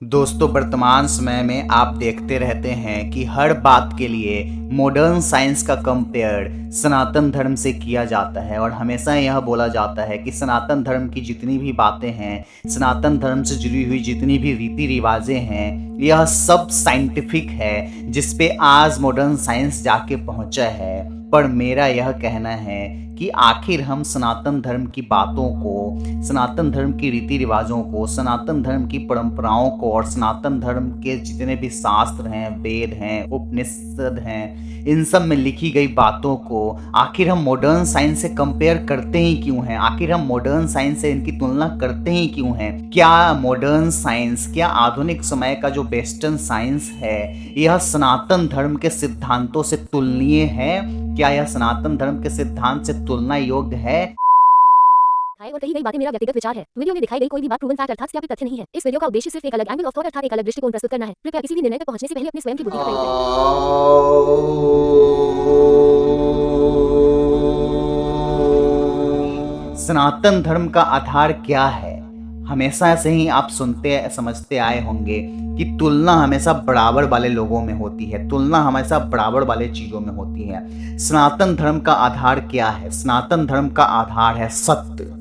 दोस्तों, वर्तमान समय में आप देखते रहते हैं कि हर बात के लिए मॉडर्न साइंस का कंपेयर सनातन धर्म से किया जाता है और हमेशा यह बोला जाता है कि सनातन धर्म की जितनी भी बातें हैं, सनातन धर्म से जुड़ी हुई जितनी भी रीति रिवाजें हैं, यह सब साइंटिफिक है जिस पे आज मॉडर्न साइंस जाके पहुंचा है। पर मेरा यह कहना है कि आखिर हम सनातन धर्म की बातों को, सनातन धर्म की रीति रिवाजों को, सनातन धर्म की परंपराओं को और सनातन धर्म के जितने भी शास्त्र हैं, वेद हैं, उपनिषद हैं, इन सब में लिखी गई बातों को आखिर हम मॉडर्न साइंस से कंपेयर करते ही क्यों हैं? आखिर हम मॉडर्न साइंस से इनकी तुलना करते ही क्यों हैं? क्या मॉडर्न साइंस, क्या आधुनिक समय का जो वेस्टर्न साइंस है, यह सनातन धर्म के सिद्धांतों से तुलनीय है? क्या यह सनातन धर्म के सिद्धांत से तुलना योग्य है? और कही गई बातें मेरा व्यक्तिगत विचार है। वीडियो में दिखाई गई कोई भी बात प्रूवन फैक्ट अर्थात सत्यापित तथ्य नहीं है। इस वीडियो का उद्देश्य सिर्फ एक अलग एंगल ऑफ थॉट अर्थात एक अलग दृष्टिकोण प्रस्तुत करना है। कृपया किसी भी निर्णय तक पहुंचने से पहले अपनी स्वयं की बुद्धि का प्रयोग करें। सनातन धर्म का आधार क्या है? हमेशा से ही आप सुनते समझते आए होंगे कि तुलना हमेशा बराबर वाले लोगों में होती है, तुलना हमेशा बराबर वाले चीजों में होती है। सनातन धर्म का आधार क्या है? सनातन धर्म का आधार है सत्य।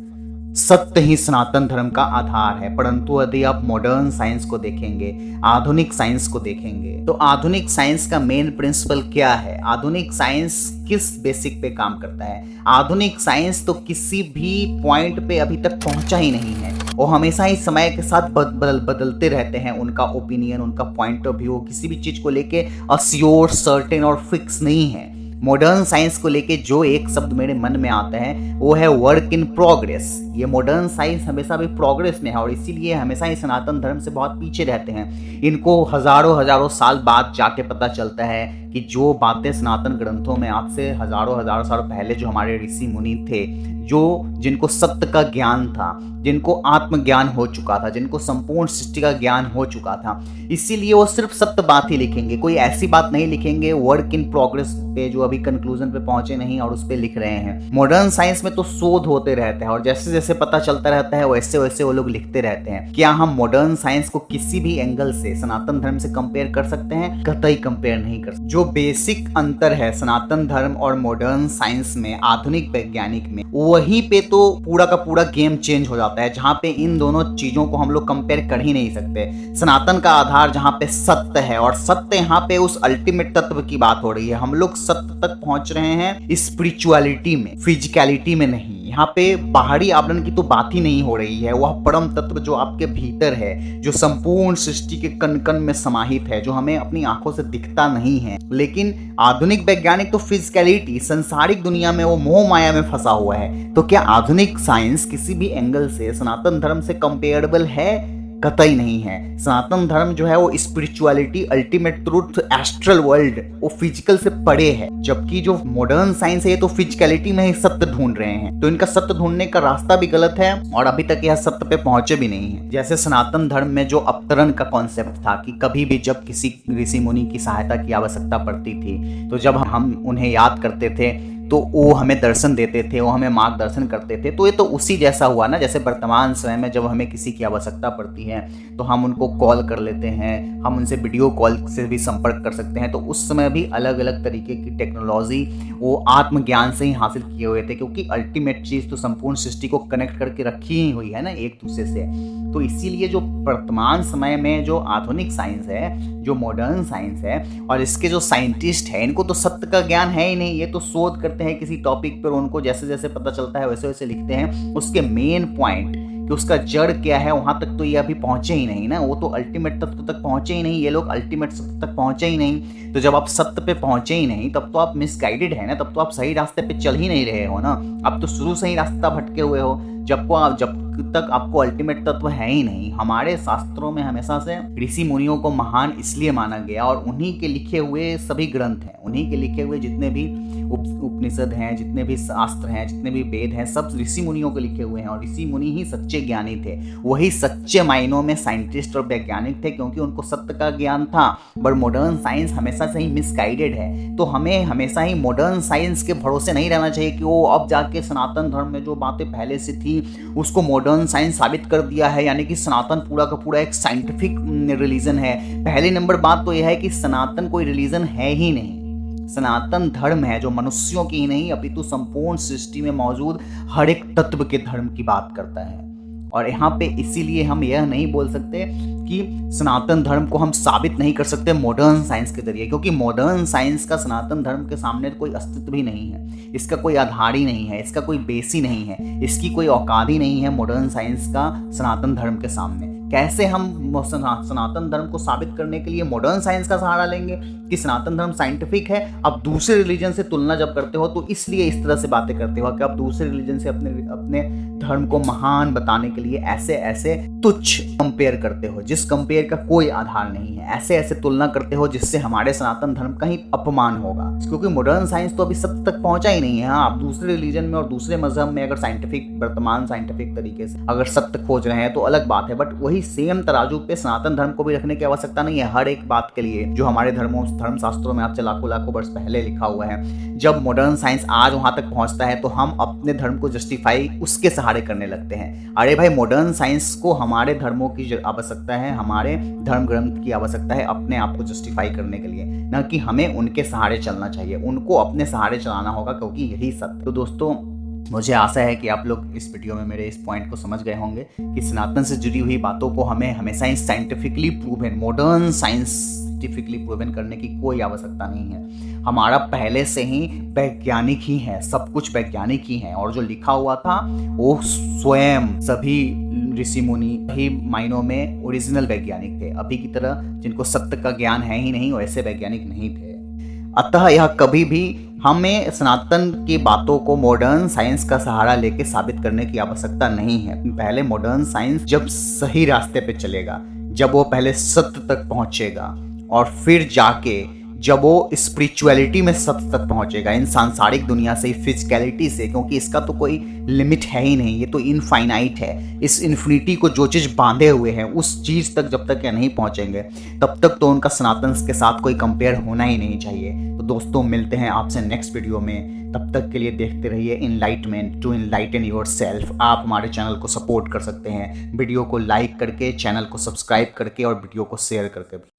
सत्य ही सनातन धर्म का आधार है। परंतु यदि आप मॉडर्न साइंस को देखेंगे, आधुनिक साइंस को देखेंगे, तो आधुनिक साइंस का मेन प्रिंसिपल क्या है? आधुनिक साइंस किस बेसिक पे काम करता है? आधुनिक साइंस तो किसी भी पॉइंट पे अभी तक पहुंचा ही नहीं है। वो हमेशा ही समय के साथ बदलते रहते हैं। उनका ओपिनियन, उनका पॉइंट ऑफ व्यू किसी भी चीज को लेके अश्योर, सर्टेन और फिक्स नहीं है। मॉडर्न साइंस को लेके जो एक शब्द मेरे मन में आता है वो है वर्क इन प्रोग्रेस। ये मॉडर्न साइंस हमेशा भी प्रोग्रेस में है और इसीलिए हमेशा ही सनातन धर्म से बहुत पीछे रहते हैं। इनको हजारों हजारों साल बाद जाके पता चलता है कि जो बातें सनातन ग्रंथों में आज से हजारों हजारों साल पहले जो हमारे ऋषि मुनि थे, जिनको सत्य का ज्ञान था, जिनको आत्मज्ञान हो चुका था, जिनको संपूर्ण सृष्टि का ज्ञान हो चुका था, इसीलिए वो सिर्फ सत्य बात ही लिखेंगे। कोई ऐसी बात नहीं लिखेंगे वर्क इन प्रोग्रेस पे जो अभी कंक्लूजन पे पहुंचे नहीं और उस पे लिख रहे हैं। मॉडर्न साइंस में तो शोध होते रहते हैं और जैसे जैसे पता चलता रहता है वैसे वैसे वो लोग लिखते रहते हैं। क्या हम मॉडर्न साइंस को किसी भी एंगल से सनातन धर्म से कंपेयर कर सकते हैं? कतई कंपेयर नहीं कर सकते। जो बेसिक अंतर है सनातन धर्म और मॉडर्न साइंस में, आधुनिक वैज्ञानिक में, वहीं पे तो पूरा का पूरा गेम चेंज हो जाता है, जहां पे इन दोनों चीजों को हम लोग कंपेयर कर ही नहीं सकते। सनातन का आधार जहां पे सत्य है और सत्य यहाँ पे उस अल्टीमेट तत्व की बात हो रही है। हम लोग सत्य तक पहुंच रहे हैं स्पिरिचुअलिटी में, फिजिकलिटी में नहीं। यहाँ पे बाहरी आवरण की तो बात ही नहीं हो रही है। वह परम तत्व जो आपके भीतर है, जो संपूर्ण सृष्टि के कण कण में समाहित है, जो हमें अपनी आंखों से दिखता नहीं है। लेकिन आधुनिक वैज्ञानिक तो फिजिकलिटी, संसारिक दुनिया में, वो मोह माया में फंसा हुआ है। तो क्या आधुनिक साइंस किसी भी एंगल से सनातन धर्म से कंपेरेबल है? कतई नहीं है। सनातन धर्म जो है वो spirituality, ultimate truth, astral world, वो फिजिकल से परे है। जबकि जो मॉडर्न साइंस है ये तो फिजिकलिटी में ही सत्य ढूंढ रहे हैं। तो इनका सत्य ढूंढने का रास्ता भी गलत है और अभी तक यह सत्य पे पहुंचे भी नहीं है। जैसे सनातन धर्म में जो अवतरण का कॉन्सेप्ट था कि कभी भी जब किसी ऋषि मुनि की सहायता की आवश्यकता पड़ती थी, तो जब हम उन्हें याद करते थे तो वो हमें दर्शन देते थे, वो हमें मार्गदर्शन करते थे। तो ये तो उसी जैसा हुआ ना, जैसे वर्तमान समय में जब हमें किसी की आवश्यकता पड़ती है तो हम उनको कॉल कर लेते हैं, हम उनसे वीडियो कॉल से भी संपर्क कर सकते हैं। तो उस समय भी अलग अलग तरीके की टेक्नोलॉजी वो आत्मज्ञान से ही हासिल किए हुए थे, क्योंकि अल्टीमेट चीज़ तो संपूर्ण सृष्टि को कनेक्ट करके रखी ही हुई है ना एक दूसरे से। तो इसीलिए जो वर्तमान समय में जो आधुनिक साइंस है, जो मॉडर्न साइंस है, और इसके जो साइंटिस्ट हैं, इनको तो सत्य का ज्ञान है ही नहीं। ये तो शोध करते हैं किसी टॉपिक पर, उनको जैसे जैसे पता चलता है वैसे वैसे लिखते हैं। उसके मेन पॉइंट कि उसका जड़ क्या है, वहां तक तो ये अभी पहुंचे ही नहीं ना। वो तो अल्टीमेट तत्व तक पहुंचे ही नहीं, ये लोग अल्टीमेट सत्य तक पहुंचे ही नहीं। तो जब आप सत्य पे पहुंचे ही नहीं, तब तो आप मिसगाइडेड है ना, तब तो आप सही रास्ते पे चल ही नहीं रहे हो ना। आप तो शुरू से ही रास्ता भटके हुए हो। जब तक आपको अल्टीमेट तत्व है ही नहीं। हमारे शास्त्रों में हमेशा से ऋषि मुनियों को महान इसलिए माना गया और उन्हीं के लिखे हुए सभी ग्रंथ हैं, उन्हीं के लिखे हुए जितने भी उपनिषद हैं, जितने भी शास्त्र हैं, जितने भी वेद हैं, सब ऋषि मुनियों के लिखे हुए हैं। और ऋषि मुनि ही सच्चे ज्ञानी थे, वही सच्चे मायनों में साइंटिस्ट और वैज्ञानिक थे, क्योंकि उनको सत्य का ज्ञान था। बट मॉडर्न साइंस हमेशा से ही मिसगाइडेड है, तो हमें हमेशा ही मॉडर्न साइंस के भरोसे नहीं रहना चाहिए कि वो अब जाके सनातन धर्म में जो बातें पहले से थी उसको मॉडर्न साइंस साबित कर दिया है, यानी कि सनातन पूरा का पूरा एक साइंटिफिक रिलीजन है। पहली नंबर बात तो यह है कि सनातन कोई रिलीजन है ही नहीं। सनातन धर्म है जो मनुष्यों की ही नहीं अपितु संपूर्ण सृष्टि में मौजूद हर एक तत्व के धर्म की बात करता है। और यहाँ पे इसीलिए हम यह नहीं बोल सकते कि सनातन धर्म को हम साबित नहीं कर सकते मॉडर्न साइंस के जरिए, क्योंकि मॉडर्न साइंस का सनातन धर्म के सामने कोई अस्तित्व ही नहीं है, इसका कोई आधार ही नहीं है, इसका कोई बेस ही नहीं है, इसकी कोई औकात ही नहीं है मॉडर्न साइंस का सनातन धर्म के सामने। कैसे हम सनातन धर्म को साबित करने के लिए मॉडर्न साइंस का सहारा लेंगे कि सनातन धर्म साइंटिफिक है? अब दूसरे रिलीजन से तुलना जब करते हो तो इसलिए इस तरह से बातें करते हो कि आप दूसरे रिलीजन से अपने धर्म को महान बताने के लिए ऐसे ऐसे तुच्छ कंपेयर करते हो, जिस कंपेयर का कोई आधार नहीं है। ऐसे ऐसे तुलना करते हो जिससे हमारे सनातन धर्म का ही अपमान होगा, क्योंकि मॉडर्न साइंस तो अभी सत्य तक पहुंचा ही नहीं है। हाँ, आप दूसरे रिलीजन में और दूसरे मजहब में अगर वर्तमान साइंटिफिक तरीके से अगर सत्य खोज रहे हैं तो अलग बात है, बट वही सेम तराजू पे सनातन धर्म को भी रखने की आवश्यकता नहीं है हर एक बात के लिए, जो हमारे धर्म शास्त्रों में आज से लाखों वर्ष पहले लिखा हुआ है। जब मॉडर्न साइंस आज वहां तक पहुंचता है तो हम अपने धर्म को जस्टिफाई उसके सहारे करने लगते हैं। अरे भाई, मॉडर्न साइंस को हमारे धर्मों की आवश्यकता है, हमारे धर्म ग्रंथ की आवश्यकता है अपने आप को जस्टिफाई करने के लिए, ना कि हमें उनके सहारे चलना चाहिए। उनको अपने सहारे चलाना होगा, क्योंकि यही सत्य। तो दोस्तों, मुझे आशा है कि आप लोग इस वीडियो में मेरे इस पॉइंट को समझ गए होंगे कि सनातन से जुड़ी हुई बातों को हमें हमेशा ही scientifically proven, modern scientifically proven करने की कोई आवश्यकता नहीं है। हमारा पहले से ही वैज्ञानिक ही है, सब कुछ वैज्ञानिक ही है, और जो लिखा हुआ था वो स्वयं सभी ऋषि मुनि ही मायनों में ओरिजिनल वैज्ञानिक थे। अभी की तरह जिनको सत्य का ज्ञान है ही नहीं, वैसे वैज्ञानिक नहीं थे। अतः यह कभी भी हमें सनातन की बातों को मॉडर्न साइंस का सहारा लेके साबित करने की आवश्यकता नहीं है। पहले मॉडर्न साइंस जब सही रास्ते पे चलेगा, जब वो पहले सत्य तक पहुंचेगा, और फिर जाके जब वो स्पिरिचुअलिटी में सत्य तक पहुंचेगा, इन सांसारिक दुनिया से, फिजिकलिटी से, क्योंकि इसका तो कोई लिमिट है ही नहीं, ये तो इनफाइनाइट है। इस इन्फिनिटी को जो चीज़ बांधे हुए हैं उस चीज़ तक जब तक ये नहीं पहुंचेंगे तब तक तो उनका सनातन के साथ कोई कंपेयर होना ही नहीं चाहिए। तो दोस्तों, मिलते हैं आपसे नेक्स्ट वीडियो में। तब तक के लिए देखते रहिए enlightenment to enlighten yourself. आप हमारे चैनल को सपोर्ट कर सकते हैं वीडियो को लाइक करके, चैनल को सब्सक्राइब करके और वीडियो को शेयर करके भी।